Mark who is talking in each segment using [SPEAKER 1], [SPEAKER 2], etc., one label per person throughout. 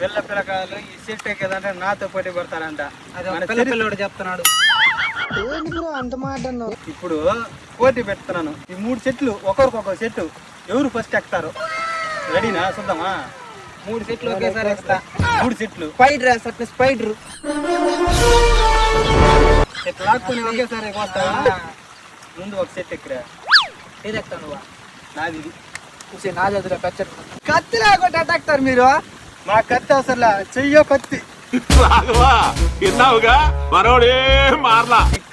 [SPEAKER 1] పిల్ల పిల్లకాయలు ఈ చెట్టు ఎక్కేదంటే నాతో పోటీ పడతారంట.
[SPEAKER 2] పిల్లడు చెప్తున్నాడు. అంత మాట
[SPEAKER 1] ఇప్పుడు పోటీ పెడుతున్నాను. ఈ 3 చెట్లు ఒకరికొక చెట్టు ఎవరు ఫస్ట్ ఎక్కుతారు? రెడీనా? చూద్దామా?
[SPEAKER 2] 3 చెట్లు ఒకేసారి ఎక్కుతా.
[SPEAKER 1] 3 చెట్లు
[SPEAKER 2] స్పైడర్ అట్లా స్పైడర్
[SPEAKER 1] ఇట్లా లాక్కుని ఒకేసారి వస్తావా? ముందు ఒక చెట్టు ఎక్కరా.
[SPEAKER 2] ఏది ఎక్కుతావు నువ్వు?
[SPEAKER 1] నాది ఇది.
[SPEAKER 2] నా చేతిలో కత్తి లేకుండా అటాక్తారు మీరు.
[SPEAKER 1] మా కత్తి అసలు చెయ్యో కత్తి.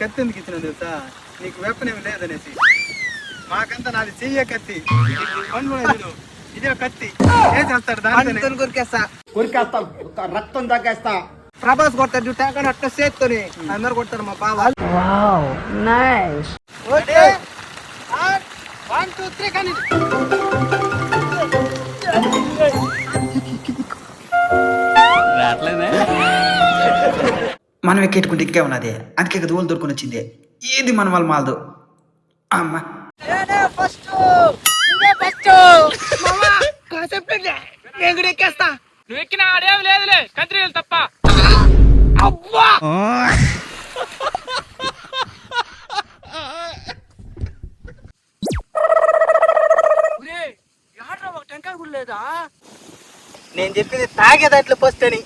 [SPEAKER 1] కత్తి ఎందుకు ఇచ్చిన తెలుసా? నీకు వెపన్ ఏమి లేదనేసి. మాకంతా నాది చెయ్యే కత్తి. ఇదే కత్తి. ఏం చేస్తాడు? దాంతో
[SPEAKER 2] కొరికేస్తా రక్తం తగ్గేస్తా. ప్రభాస్ కొడతాడు ట్యాంక్ అట్లా చేత్తోని అందరు కొడతారు మా బావ. 1 2 3 కానీ
[SPEAKER 3] మనం ఎక్కేట్టుకుంటే ఇక్కే ఉన్నది. అందుకే దూలు దొరుకుని వచ్చింది. ఏది మన వాళ్ళు మాలదు. అమ్మా
[SPEAKER 2] నేను కూడా ఎక్కేస్తా.
[SPEAKER 4] నువ్వు ఎక్కిన ఆడేం లేదులే, కంత్రీలు తప్ప.
[SPEAKER 2] అబ్బా
[SPEAKER 1] నేను చెప్పింది తాగేదాంట్లో ఫస్ట్ అని.